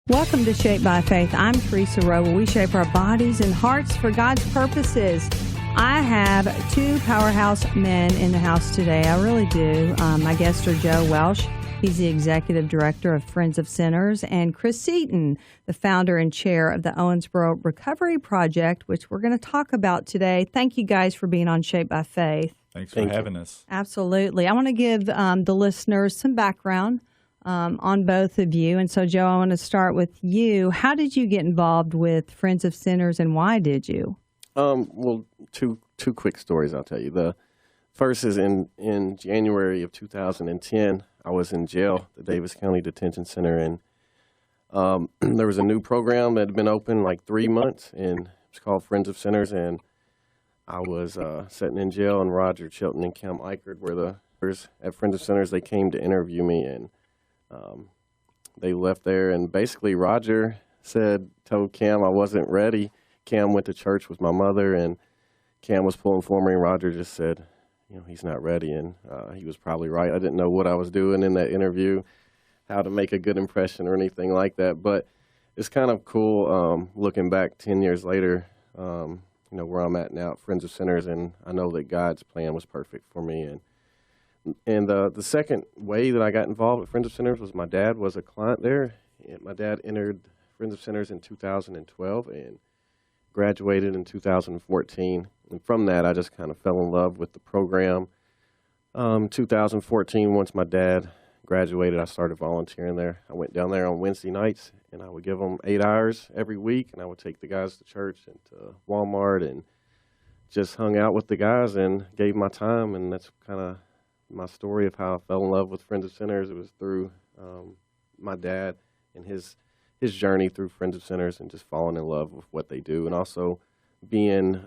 Welcome to Shaped by Faith. I'm Theresa Rowe, where we shape our bodies and hearts for God's purposes. I have two powerhouse men in the house today. I really do. My guests are Joe Welsh. He's the executive director of Friends of Sinners, and Chris Seaton, the founder and chair of the Owensboro Recovery Project, which we're going to talk about today. Thank you guys for being on Shaped by Faith. Thanks for having us. Absolutely. I want to give the listeners some background on both of you. And so, Joe, I want to start with you. How did you get involved with Friends of Sinners, and why did you? Well, two quick stories I'll tell you. The first is in January of 2010, I was in jail, the Davis County Detention Center, and there was a new program that had been open like 3 months, and it's called Friends of Sinners, and I was sitting in jail, and Roger Chilton and Cam Eichert were the at Friends of Sinners. They came to interview me, and they left there, and basically Roger told Cam I wasn't ready. Cam went to church with my mother, and Cam was pulling for me, and Roger just said, he's not ready, and he was probably right. I didn't know what I was doing in that interview, how to make a good impression or anything like that, but it's kind of cool looking back 10 years later, where I'm at now at Friends of Sinners, and I know that God's plan was perfect for me. And the second way that I got involved with Friends of Sinners was my dad was a client there. And my dad entered Friends of Sinners in 2012 and graduated in 2014. And from that, I just kind of fell in love with the program. 2014, once my dad graduated, I started volunteering there. I went down there on Wednesday nights, and I would give them 8 hours every week, and I would take the guys to church and to Walmart and just hung out with the guys and gave my time, and that's kind of my story of how I fell in love with Friends of Sinners. It was through my dad and his journey through Friends of Sinners and just falling in love with what they do. And also being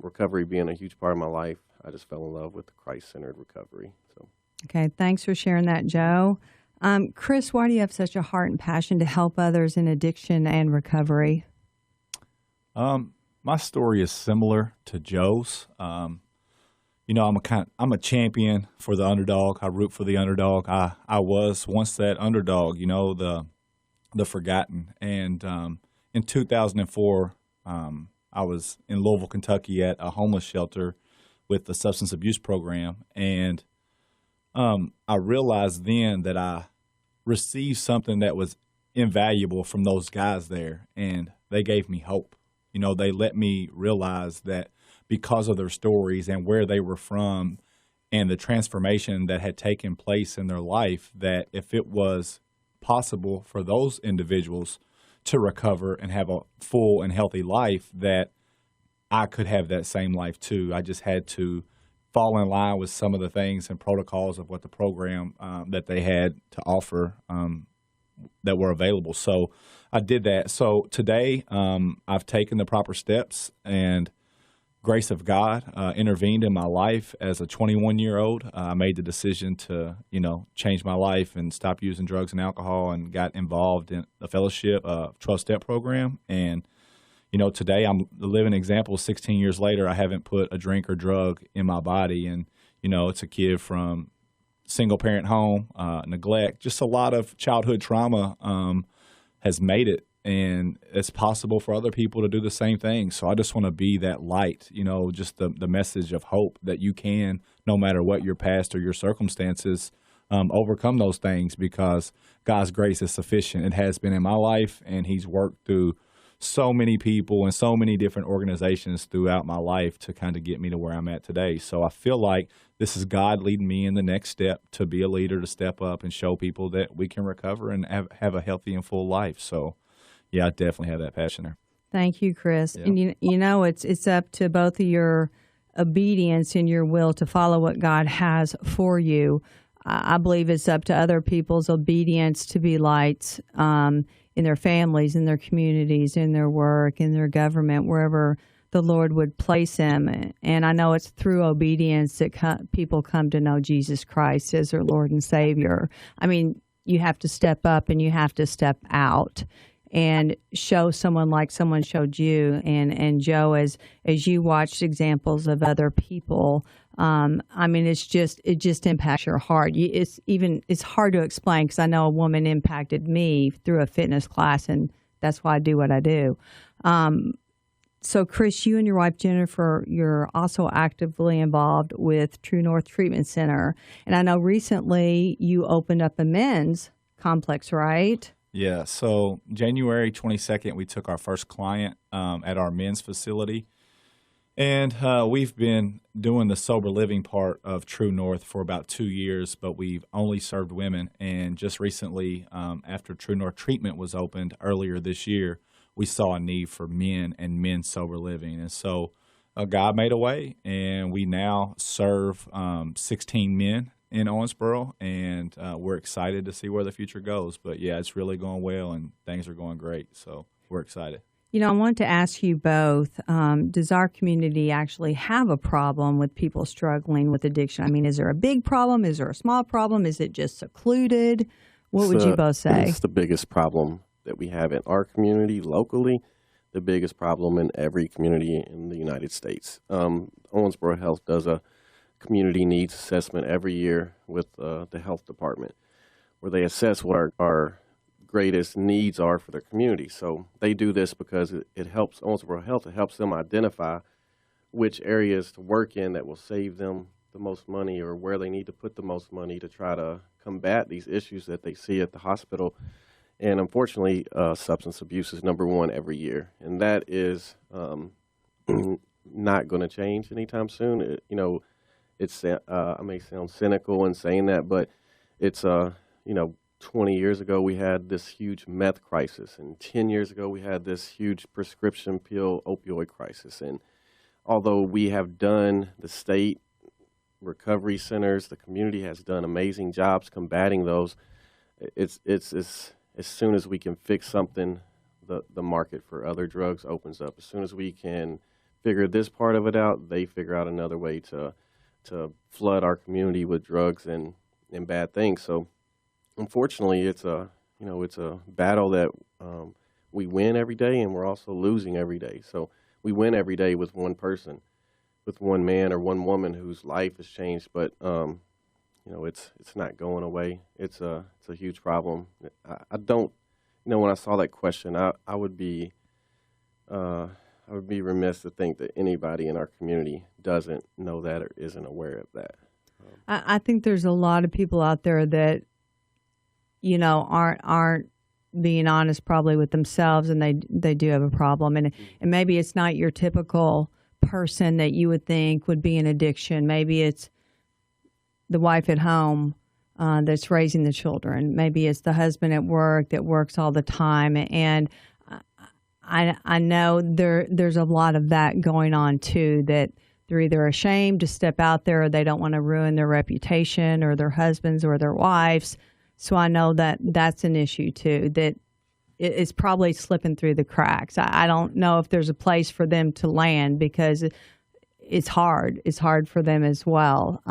recovery being a huge part of my life, I just fell in love with the Christ-centered recovery. So. Okay, thanks for sharing that, Joe. Chris, why do you have such a heart and passion to help others in addiction and recovery? My story is similar to Joe's. I'm a champion for the underdog. I root for the underdog. I was once that underdog, the forgotten. And in 2004, I was in Louisville, Kentucky at a homeless shelter with the substance abuse program. And I realized then that I received something that was invaluable from those guys there. And they gave me hope. They let me realize that because of their stories and where they were from and the transformation that had taken place in their life, that if it was possible for those individuals to recover and have a full and healthy life, that I could have that same life too. I just had to fall in line with some of the things and protocols of what the program that they had to offer that were available. So I did that. So today I've taken the proper steps, and grace of God intervened in my life as a 21-year-old. I made the decision to, change my life and stop using drugs and alcohol, and got involved in the fellowship 12-step program. And, today I'm the living example. 16 years later, I haven't put a drink or drug in my body. And, it's a kid from single-parent home, neglect, just a lot of childhood trauma has made it. And it's possible for other people to do the same thing. So I just want to be that light, just the message of hope that you can, no matter what your past or your circumstances, overcome those things, because God's grace is sufficient. It has been in my life, and He's worked through so many people and so many different organizations throughout my life to kind of get me to where I'm at today. So I feel like this is God leading me in the next step to be a leader, to step up and show people that we can recover and have a healthy and full life. So yeah, I definitely have that passion there. Thank you, Chris. Yeah. And it's up to both of your obedience and your will to follow what God has for you. I believe it's up to other people's obedience to be lights in their families, in their communities, in their work, in their government, wherever the Lord would place them. And I know it's through obedience that people come to know Jesus Christ as their Lord and Savior. I mean, you have to step up and you have to step out and show someone like someone showed you. And Joe, as you watched examples of other people I mean, it just impacts your heart. It's hard to explain because I know a woman impacted me through a fitness class, and that's why I do what I do. So, Chris, you and your wife, Jennifer, you're also actively involved with True North Treatment Center. And I know recently you opened up a men's complex, right? Yeah. So January 22nd, we took our first client at our men's facility. And we've been doing the sober living part of True North for about 2 years, but we've only served women. And just recently, after True North Treatment was opened earlier this year, we saw a need for men and men's sober living. And so God made a way, and we now serve 16 men in Owensboro, and we're excited to see where the future goes. But, yeah, it's really going well, and things are going great, so we're excited. You know, I want to ask you both, does our community actually have a problem with people struggling with addiction? I mean, is there a big problem? Is there a small problem? Is it just secluded? What would you both say? It's the biggest problem that we have in our community locally, the biggest problem in every community in the United States. Owensboro Health does a community needs assessment every year with the health department, where they assess what our greatest needs are for their community. So they do this because it helps Owensboro Health. It helps them identify which areas to work in that will save them the most money, or where they need to put the most money to try to combat these issues that they see at the hospital. And unfortunately, substance abuse is number one every year, and that is not going to change anytime soon. It's I may sound cynical in saying that, but it's 20 years ago we had this huge meth crisis, and 10 years ago we had this huge prescription pill opioid crisis. And although we have done, the state recovery centers, the community has done amazing jobs combating those, it's as soon as we can fix something, the market for other drugs opens up. As soon as we can figure this part of it out, they figure out another way to flood our community with drugs and bad things. So unfortunately, it's a battle that we win every day, and we're also losing every day. So we win every day with one person, with one man or one woman whose life has changed, but it's not going away. It's a huge problem. I don't, when I saw that question, I would be remiss to think that anybody in our community doesn't know that or isn't aware of that. I think there's a lot of people out there that, aren't being honest probably with themselves, and they do have a problem. And maybe it's not your typical person that you would think would be in addiction. Maybe it's the wife at home that's raising the children. Maybe it's the husband at work that works all the time. And I know there's a lot of that going on too, that they're either ashamed to step out there, or they don't want to ruin their reputation or their husbands or their wives. So I know that that's an issue too, that it's probably slipping through the cracks. I don't know if there's a place for them to land, because it's hard. It's hard for them as well.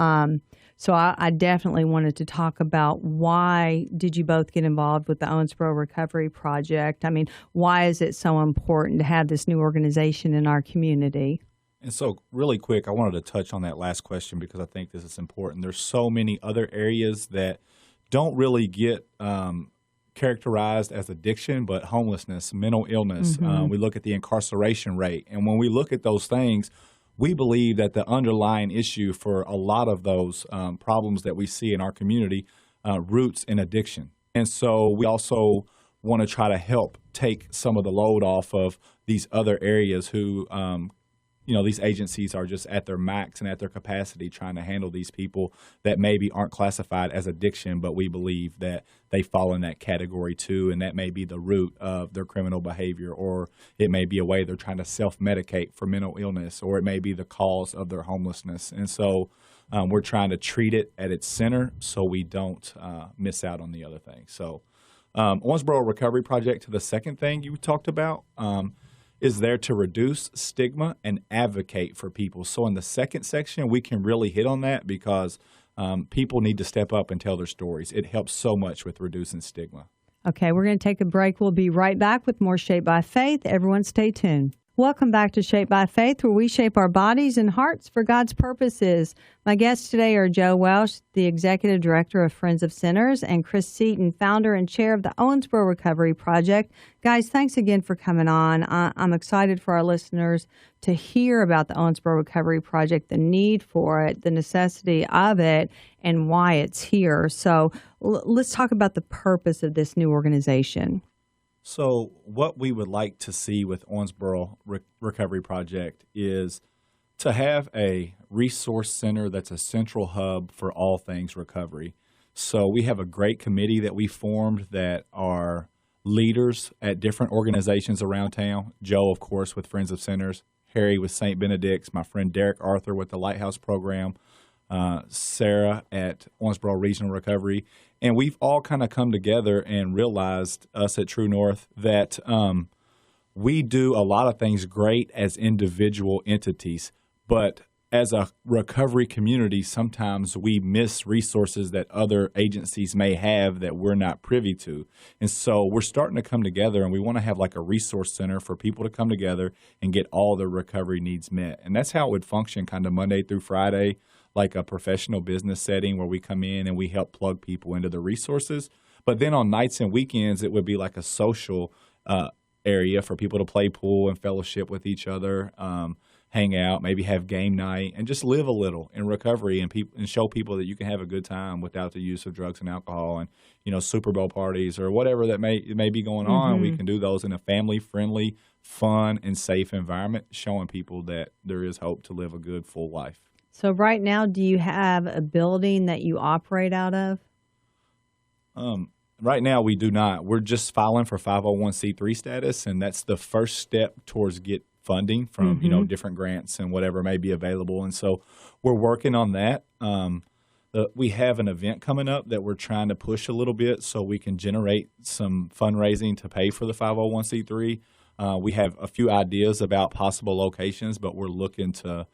So I definitely wanted to talk about, why did you both get involved with the Owensboro Recovery Project? I mean, why is it so important to have this new organization in our community? And so really quick, I wanted to touch on that last question, because I think this is important. There's so many other areas that don't really get characterized as addiction, but homelessness, mental illness. We look at the incarceration rate. And when we look at those things, we believe that the underlying issue for a lot of those problems that we see in our community roots in addiction. And so we also want to try to help take some of the load off of these other areas who, these agencies are just at their max and at their capacity trying to handle these people that maybe aren't classified as addiction, but we believe that they fall in that category too, and that may be the root of their criminal behavior, or it may be a way they're trying to self-medicate for mental illness, or it may be the cause of their homelessness. And so we're trying to treat it at its center so we don't miss out on the other things. So Owensboro Recovery Project, to the second thing you talked about, is there to reduce stigma and advocate for people. So in the second section, we can really hit on that, because people need to step up and tell their stories. It helps so much with reducing stigma. Okay, we're going to take a break. We'll be right back with more Shaped by Faith. Everyone stay tuned. Welcome back to Shaped by Faith, where we shape our bodies and hearts for God's purposes. My guests today are Joe Welsh, the Executive Director of Friends of Sinners, and Chris Seaton, Founder and Chair of the Owensboro Recovery Project. Guys, thanks again for coming on. I'm excited for our listeners to hear about the Owensboro Recovery Project, the need for it, the necessity of it, and why it's here. So let's talk about the purpose of this new organization. So what we would like to see with Owensboro Recovery Project is to have a resource center that's a central hub for all things recovery. So we have a great committee that we formed that are leaders at different organizations around town. Joe, of course, with Friends of Sinners, Harry with St. Benedict's, my friend Derek Arthur with the Lighthouse Program, Sarah at Owensboro Regional Recovery. And we've all kind of come together and realized, us at True North, that we do a lot of things great as individual entities, but as a recovery community, sometimes we miss resources that other agencies may have that we're not privy to. And so we're starting to come together, and we want to have like a resource center for people to come together and get all their recovery needs met. And that's how it would function kind of Monday through Friday, like a professional business setting where we come in and we help plug people into the resources. But then on nights and weekends, it would be like a social area for people to play pool and fellowship with each other, hang out, maybe have game night, and just live a little in recovery and show people that you can have a good time without the use of drugs and alcohol. And, you know, Super Bowl parties or whatever that may be going on, we can do those in a family-friendly, fun, and safe environment, showing people that there is hope to live a good, full life. So right now, do you have a building that you operate out of? Right now, we do not. We're just filing for 501c3 status, and that's the first step towards get funding from, you know, different grants and whatever may be available. And so we're working on that. We have an event coming up that we're trying to push a little bit so we can generate some fundraising to pay for the 501c3. We have a few ideas about possible locations, but we're looking to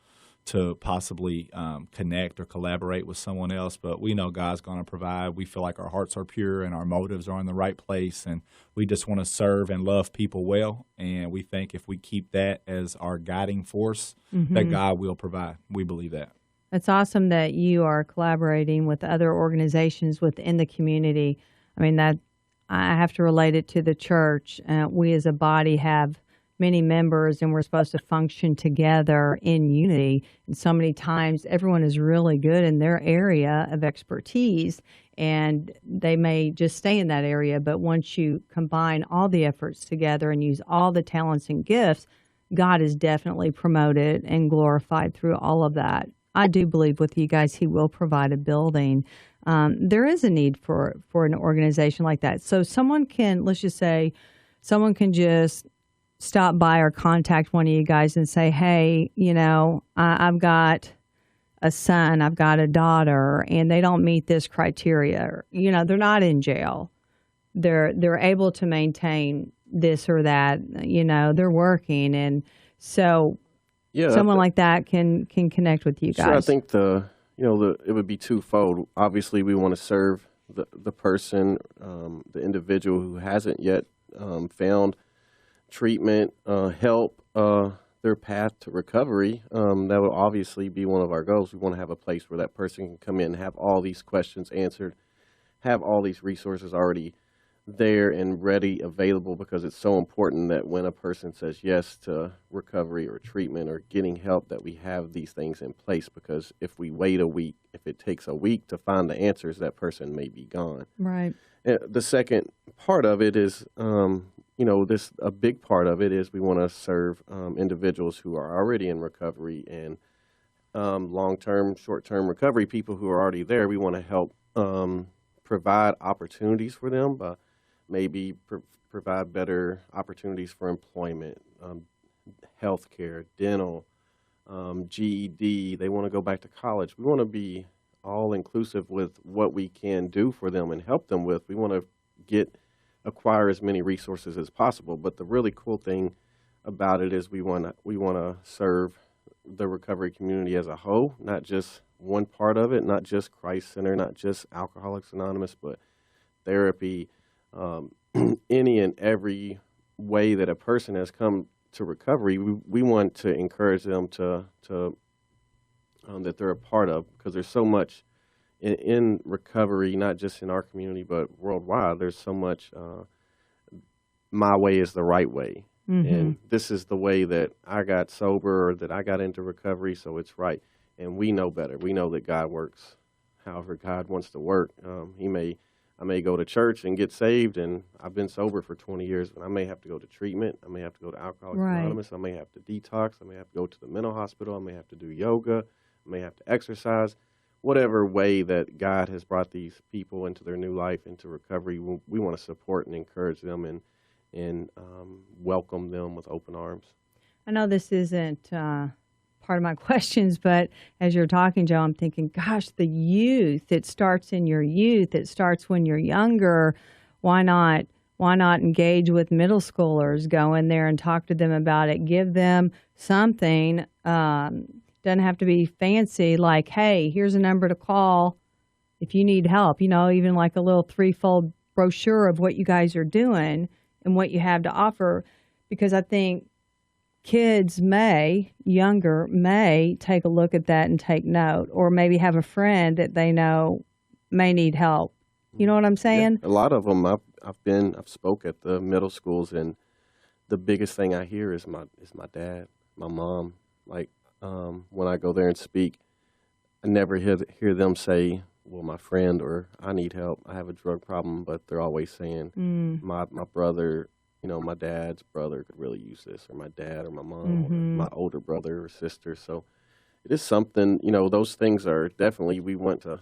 possibly connect or collaborate with someone else. But we know God's going to provide. We feel like our hearts are pure and our motives are in the right place, and we just want to serve and love people well. And we think if we keep that as our guiding force, that God will provide. We believe that. It's awesome that you are collaborating with other organizations within the community. I mean, that I have to relate it to the church. We as a body have many members, and we're supposed to function together in unity. And so many times everyone is really good in their area of expertise, and they may just stay in that area. But once you combine all the efforts together and use all the talents and gifts, God is definitely promoted and glorified through all of that. I do believe with you guys, He will provide a building. There is a need for an organization like that. So someone can, let's just say, someone can just stop by or contact one of you guys and say, hey, you know, I've got a son, I've got a daughter, and they don't meet this criteria. You know, they're not in jail. They're able to maintain this or that. You know, they're working. And so someone like that can connect with you guys. Sure, I think it would be twofold. Obviously, we want to serve the person, the individual who hasn't yet found treatment, help their path to recovery. That will obviously be one of our goals. We want to have a place where that person can come in and have all these questions answered, have all these resources already there and ready, available, because it's so important that when a person says yes to recovery or treatment or getting help, that we have these things in place, because if we wait a week, if it takes a week to find the answers, that person may be gone. Right. And the second part of it is, a big part of it is we want to serve individuals who are already in recovery and long-term, short-term recovery, people who are already there. We want to help provide opportunities for them, maybe provide better opportunities for employment, healthcare, dental, GED. They want to go back to college. We want to be all-inclusive with what we can do for them and help them with. We want to acquire as many resources as possible. But the really cool thing about it is we want to serve the recovery community as a whole, not just one part of it, not just Christ Center, not just Alcoholics Anonymous, but therapy, any and every way that a person has come to recovery, we want to encourage them to that they're a part of, because there's so much in recovery, not just in our community but worldwide. There's so much. My way is the right way, and this is the way that I got sober, or that I got into recovery, so it's right. And we know better. We know that God works however God wants to work. I may go to church and get saved, and I've been sober for 20 years, but I may have to go to treatment. I may have to go to Alcoholics Anonymous. I may have to detox. I may have to go to the mental hospital. I may have to do yoga. I may have to exercise. Whatever way that God has brought these people into their new life, into recovery, we want to support and encourage them and welcome them with open arms. I know this isn't part of my questions, but as you're talking, Joe, I'm thinking, gosh, the youth, it starts in your youth. It starts when you're younger. Why not engage with middle schoolers? Go in there and talk to them about it. Give them something. Doesn't have to be fancy, like, hey, here's a number to call if you need help. Even like a little 3-fold brochure of what you guys are doing and what you have to offer. Because I think kids may take a look at that and take note, or maybe have a friend that they know may need help. You know what I'm saying? Yeah, a lot of them. I've spoke at the middle schools, and the biggest thing I hear is my dad, my mom. Like when I go there and speak, I never hear them say, "Well, my friend," or "I need help. I have a drug problem," but they're always saying, "My brother." My dad's brother could really use this, or my dad or my mom, or my older brother or sister. So it is something, those things are definitely, we want to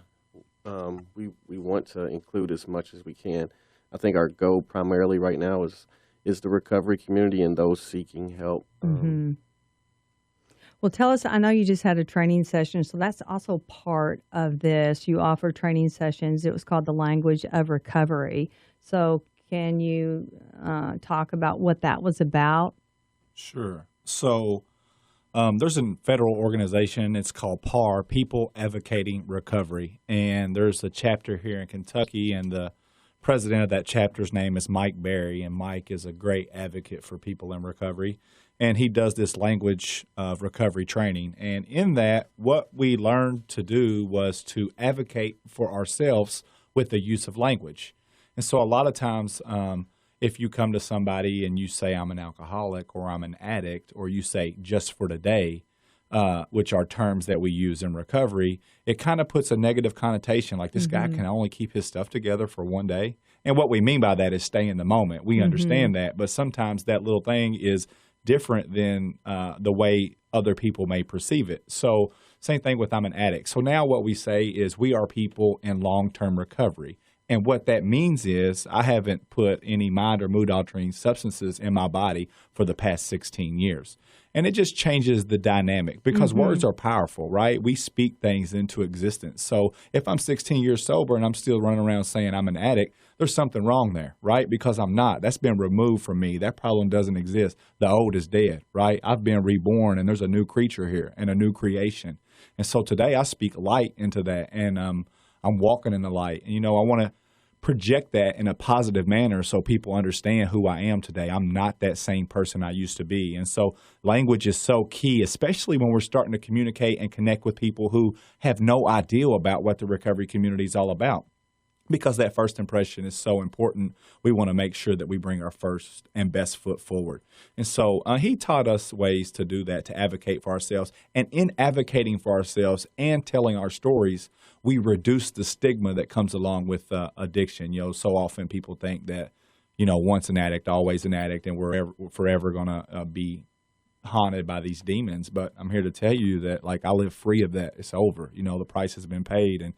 include as much as we can. I think our goal primarily right now is the recovery community and those seeking help. Well, tell us, I know you just had a training session, so that's also part of this. You offer training sessions. It was called The Language of Recovery. So can you talk about what that was about? Sure. So there's a federal organization. It's called PAR, People Advocating Recovery. And there's a chapter here in Kentucky, and the president of that chapter's name is Mike Berry. And Mike is a great advocate for people in recovery. And he does this language of recovery training. And in that, what we learned to do was to advocate for ourselves with the use of language. And so a lot of times, if you come to somebody and you say, I'm an alcoholic, or I'm an addict, or you say just for today, which are terms that we use in recovery, it kind of puts a negative connotation, like this guy can only keep his stuff together for one day. And what we mean by that is stay in the moment. We understand that, but sometimes that little thing is different than the way other people may perceive it. So same thing with I'm an addict. So now what we say is we are people in long-term recovery. And what that means is I haven't put any mind or mood-altering substances in my body for the past 16 years. And it just changes the dynamic, because words are powerful, right? We speak things into existence. So if I'm 16 years sober and I'm still running around saying I'm an addict, there's something wrong there, right? Because I'm not. That's been removed from me. That problem doesn't exist. The old is dead, right? I've been reborn, and there's a new creature here and a new creation. And so today I speak light into that, and I'm walking in the light. And, I want to project that in a positive manner so people understand who I am today. I'm not that same person I used to be. And so language is so key, especially when we're starting to communicate and connect with people who have no idea about what the recovery community is all about. Because that first impression is so important, we want to make sure that we bring our first and best foot forward. And so he taught us ways to do that, to advocate for ourselves. And in advocating for ourselves and telling our stories, we reduce the stigma that comes along with addiction. So often people think that, once an addict, always an addict, and we're forever going to be haunted by these demons. But I'm here to tell you that, I live free of that. It's over. The price has been paid, and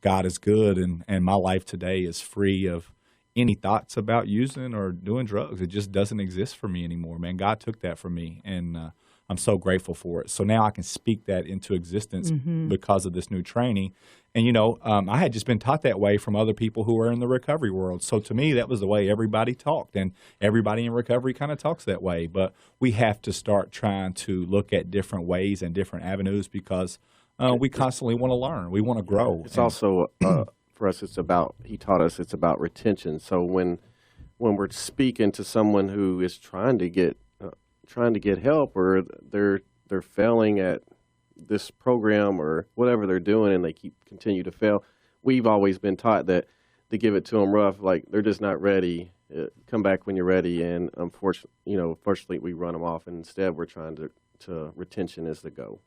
God is good, and my life today is free of any thoughts about using or doing drugs. It just doesn't exist for me anymore, man. God took that from me, and I'm so grateful for it. So now I can speak that into existence because of this new training. And, I had just been taught that way from other people who are in the recovery world. So to me, that was the way everybody talked, and everybody in recovery kind of talks that way. But we have to start trying to look at different ways and different avenues, because we constantly want to learn. We want to grow. It's also, for us, he taught us it's about retention. So when we're speaking to someone who is trying to get trying to get help, or they're failing at this program or whatever they're doing, and they continue to fail. We've always been taught that to give it to them rough, like they're just not ready. Come back when you're ready, and fortunately, we run them off, and instead we're trying to retention is the goal.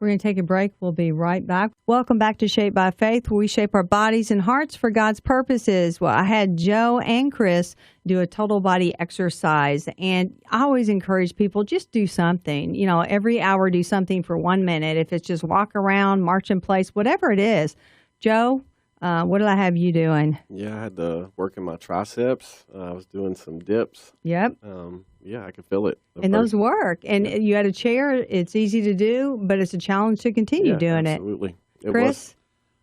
We're going to take a break. We'll be right back. Welcome back to Shaped by Faith, where we shape our bodies and hearts for God's purposes. Well, I had Joe and Chris do a total body exercise, and I always encourage people, just do something. Every hour do something for 1 minute. If it's just walk around, march in place, whatever it is. Joe, what did I have you doing? Yeah, I had to work in my triceps. I was doing some dips. Yep. Yeah, I could feel it. And those work. And you had a chair. It's easy to do, but it's a challenge to continue doing absolutely. it. Chris?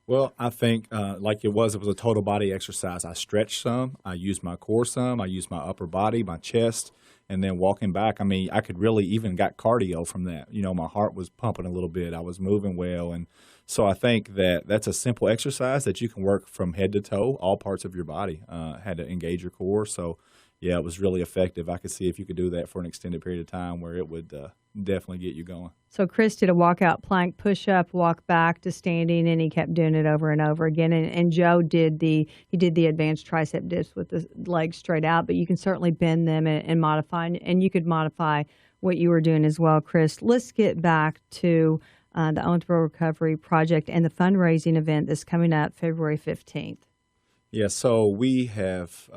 Well, I think like it was a total body exercise. I stretched some. I used my core some. I used my upper body, my chest, and then walking back. I mean, I could really even got cardio from that. My heart was pumping a little bit. I was moving well. And so I think that's a simple exercise that you can work from head to toe, all parts of your body. Had to engage your core. So, yeah, it was really effective. I could see if you could do that for an extended period of time where it would definitely get you going. So Chris did a walkout plank, push-up, walk back to standing, and he kept doing it over and over again. And Joe did the advanced tricep dips with the legs straight out, but you can certainly bend them and modify. And you could modify what you were doing as well, Chris. Let's get back to the Owensboro Recovery Project and the fundraising event that's coming up February 15th. Yeah, so we have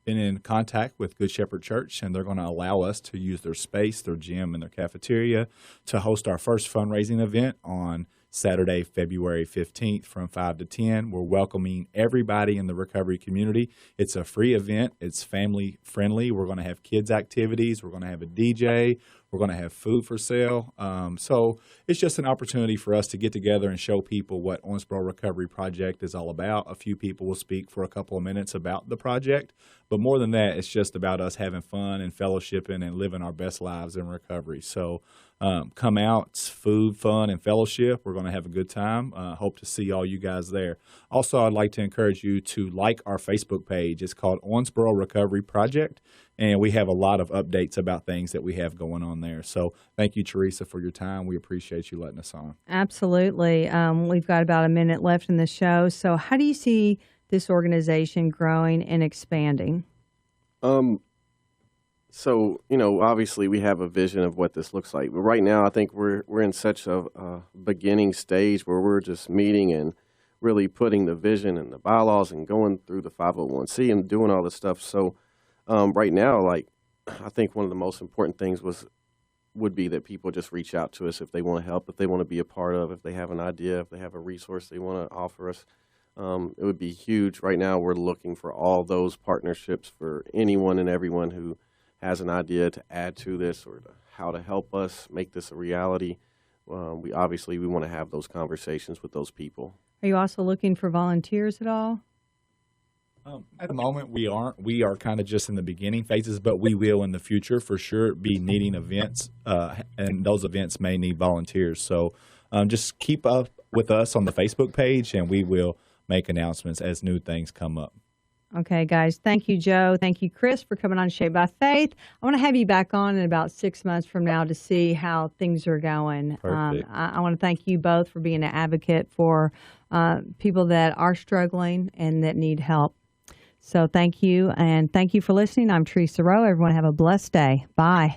been in contact with Good Shepherd Church, and they're going to allow us to use their space, their gym, and their cafeteria to host our first fundraising event on Saturday, February 15th from 5 to 10. We're welcoming everybody in the recovery community. It's a free event. It's family friendly. We're going to have kids activities. We're going to have a DJ. We're going to have food for sale. So it's just an opportunity for us to get together and show people what Owensboro Recovery Project is all about. A few people will speak for a couple of minutes about the project. But more than that, it's just about us having fun and fellowshipping and living our best lives in recovery. So come out, it's food, fun, and fellowship. We're going to have a good time. Hope to see all you guys there. Also, I'd like to encourage you to like our Facebook page. It's called Owensboro Recovery Project, and we have a lot of updates about things that we have going on there. So thank you, Theresa, for your time. We appreciate you letting us on. Absolutely. We've got about a minute left in the show. So how do you see this organization growing and expanding? So, obviously we have a vision of what this looks like. But right now, I think we're in such a beginning stage where we're just meeting and really putting the vision and the bylaws and going through the 501c and doing all this stuff. So right now, I think one of the most important things would be that people just reach out to us if they want to help, if they want to be a part of, if they have an idea, if they have a resource they want to offer us. It would be huge. Right now, we're looking for all those partnerships for anyone and everyone who has an idea to add to this or how to help us make this a reality. We want to have those conversations with those people. Are you also looking for volunteers at all? At the moment, we aren't. We are kind of just in the beginning phases, but we will in the future for sure be needing events, and those events may need volunteers. So just keep up with us on the Facebook page, and we will make announcements as new things come up. Okay, guys. Thank you, Joe. Thank you, Chris, for coming on Shaped by Faith. I want to have you back on in about 6 months from now to see how things are going. Perfect. I want to thank you both for being an advocate for people that are struggling and that need help. So thank you, and thank you for listening. I'm Theresa Rowe. Everyone have a blessed day. Bye.